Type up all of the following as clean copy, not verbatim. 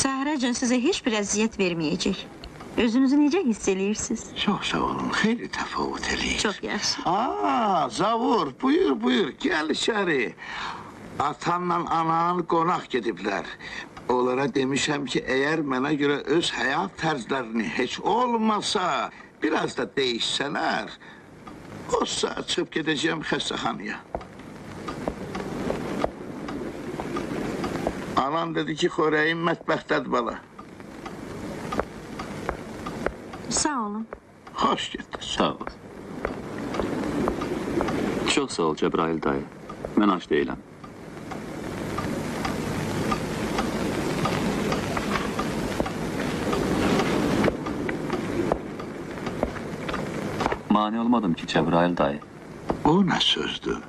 Səhərəcən sizə heç bir əziyyət verməyəcək. Özünüzü necə hiss edirsiniz? Çox sağ olun, xeyli təfavüt eləyir. Çox yaxşı. Zavur, buyur, gəl içəri. Atanla anan qonaq gediblər. Onlara demişəm ki, əgər mənə görə öz həyat tərzlərini heç olmasa, biraz da değişsələr, o saat çıxıb gedəcəyəm xəstəxanaya. Anan dedi ki, xörəyin mətbəxdədir bala. Sağ olun. Xoş getdin. Sağ ol. Çox sağ ol Cəbrail dayı. Mən aç deyiləm. Mane olmadım ki Cəbrail dayı. O nə sözdür?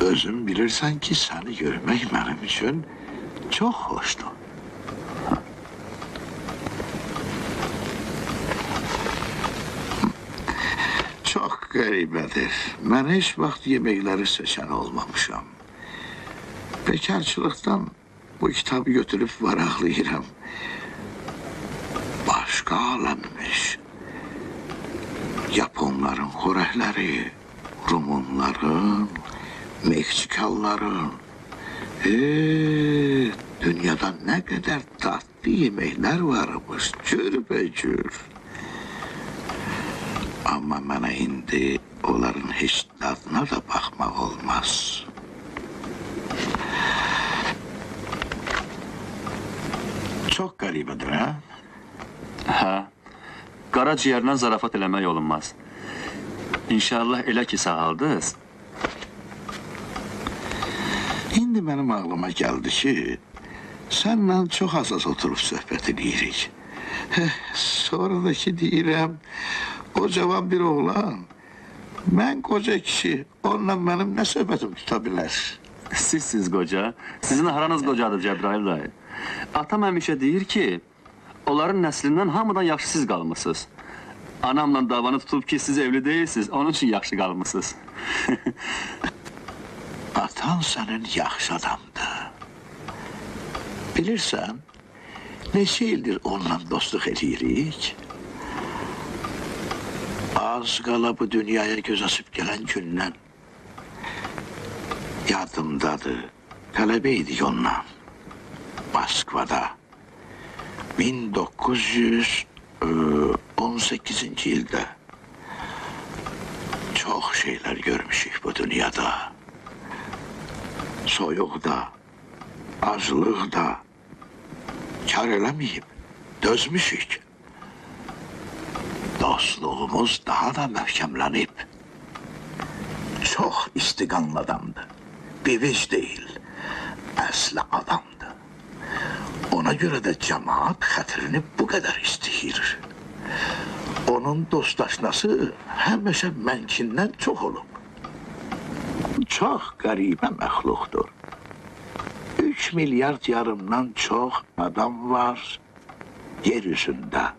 Özün bilirsən ki, səni görmək mənim üçün çox xoşdur. Çox qəribədir. Mən heç vaxt yeməkləri seçən olmamışam. Bekarçılıqdan bu kitabı götürüb varaqlayıram. Başqa aləmmiş. Japonların xörəkləri, Rumunların, Meksikalların. Dünyada nə qədər tatlı yeməklər varmış, cürbəcür. Amma mənə indi onların heç dadına da baxmaq olmaz. Çox qəribədir, hə? Hə. Qara ciyərlə zarafat eləmək olunmaz. İnşallah elə ki sağaldınız. İndi mənim ağlıma gəldi ki, sənlə çox az oturub söhbət edirik. Sonra da ki deyirəm, o cavan bir oğlan, mən qoca kişi, onunla mənim nə söhbətim tuta bilər? Siz qoca, sizin aranız qocadır Cəbrail dayı. Atam həmişə deyir ki, onların nəslindən hamıdan yaxşı siz qalmışsınız. Anamla davanı tutub ki, siz evli deyilsiniz, onun üçün yaxşı qalmışsınız. Atan sənin yaxşı adamdır. Bilirsən, neçə ildir onunla dostluq edirik? Az qala bu dünyaya göz açıb gələn gündən yadımdadır. Tələbə idik onunla. Moskvada. 1918-ci ildə çox şeylər görmüşük bu dünyada. Soyuqda, aclıqda kar eləməyib, dözmüşük. Dostluğumuz daha da möhkəmlənib. Çox istiqanlı adamdır. Bivic deyil, əsli adamdır. Ona görə də cəmaat xətrini bu qədər istəyir. Onun dostlaşması həmişə mənkindən çox olub. Çox qəribə məxluqdur. 3 milyard yarımdan çox adam var yer üzündə.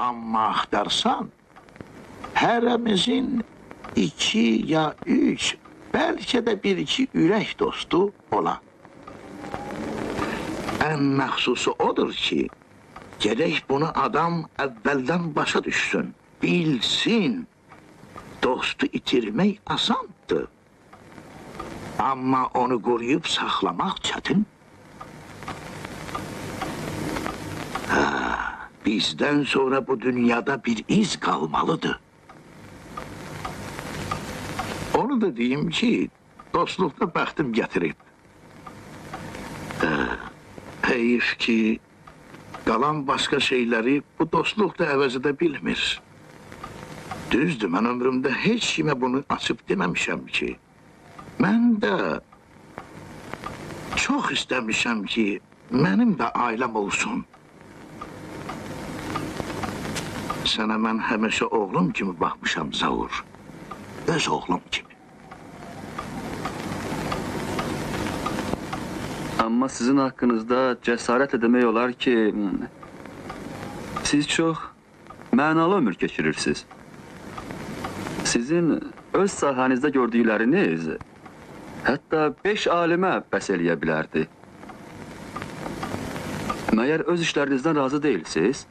Amma axtarsan, hərəmizin 2 ya 3, bəlkə də 1-2 ürək dostu ola. Ən məxsusu odur ki, gərək bunu adam əvvəldən başa düşsün, bilsin. Dostu itirmək asandır. Amma onu qoruyub saxlamaq çətin. Bizdən sonra bu dünyada bir iz qalmalıdır. Onu da deyim ki, dostluqda bəxtim gətirib. Heyif ki, qalan başqa şeyləri bu dostluq da əvəz edə bilmir. Düzdür, mən ömrümdə heç kimə bunu açıb deməmişəm ki, mən də çox istəmişəm ki, mənim də ailəm olsun. Sənə mən həmişə oğlum kimi baxmışam Zavur, öz oğlum kimi. Amma sizin haqqınızda cəsarətlə demək olar ki, siz çox mənalı ömür keçirirsiniz. Sizin öz sahənizdə gördükləriniz Hətta 5 alimə bəs eləyə bilərdi. Məyər öz işlərinizdən razı deyilsiniz?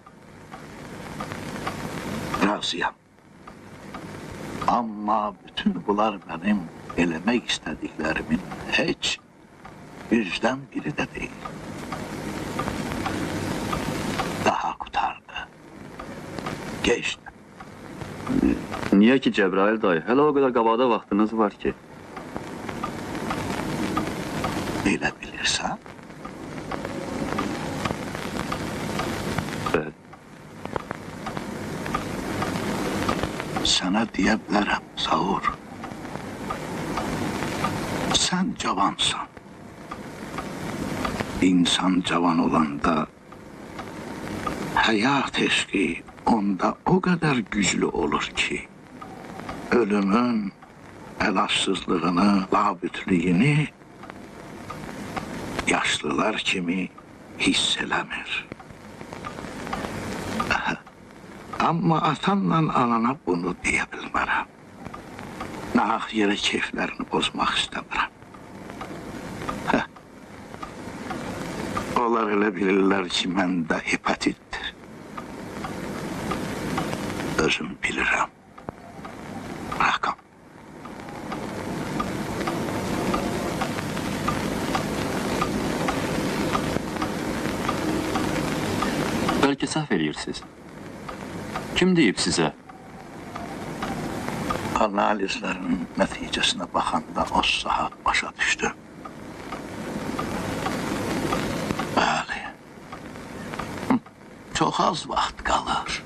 Razıyam. Amma bütün bunlar benim eləmək istədiklerimin heç yüzden biri de değil. Daha kurtardı. Geçti. Niyə ki Cəbrail dayı? Hələ o qədər qabaqda vaxtınız var ki. Elə bilirsən? Bəli. Sana deyə bilərəm, Zaur. Sen cavansan. İnsan cavan olanda hayat eşki onda o kadar güçlü olur ki ölümün elaksızlığını, labütlüğünü yaşlılar kimi hisselemir. Ama atanla anana bunu diyebilmem. Nahak yere keyiflerini bozmak istemiyorum. Onlar elə bilirlər ki, məndə hepatitdir. Özüm bilirəm. Bırakam. Bəlkə səhv eləyirsiniz. Kim deyib sizə? Analizlərin nəticəsinə baxanda o saat başa düşdüm. Bəli. Çox az vaxt qalır.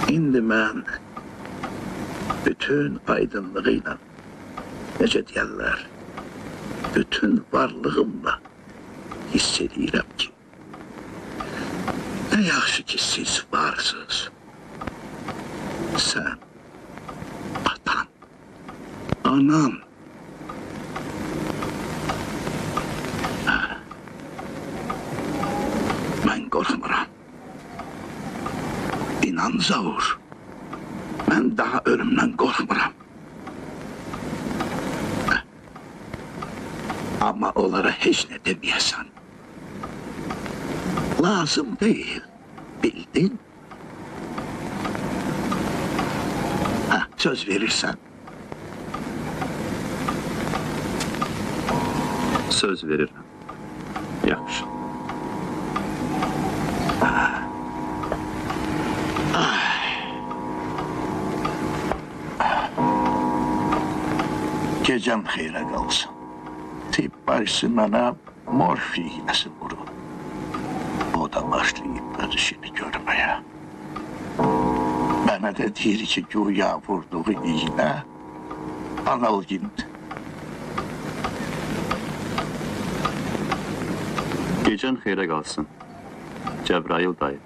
İndi mən bütün aydınlığıyla, necə deyərlər, bütün varlığımla hiss edirəm ki, nə yaxşı ki siz varsınız. Sen, atan, anan. Mən qorxmuram. İnan Zaur, mən daha ölümdən qorxmuram. Amma onlara heç nə deməyəsən. Lazım deyil, bildin? Söz verirsen. Söz verirəm. Yaxşı. Gecem xeyrə qalsın. Tibb bacısı mənə morfi iğnəsi vurur. O da başlayıb öz işini görməyə. Mənə də deyir ki, güya vurduğu iğnə analgindir. Gecən xeyrə qalsın. Cəbrail dayı.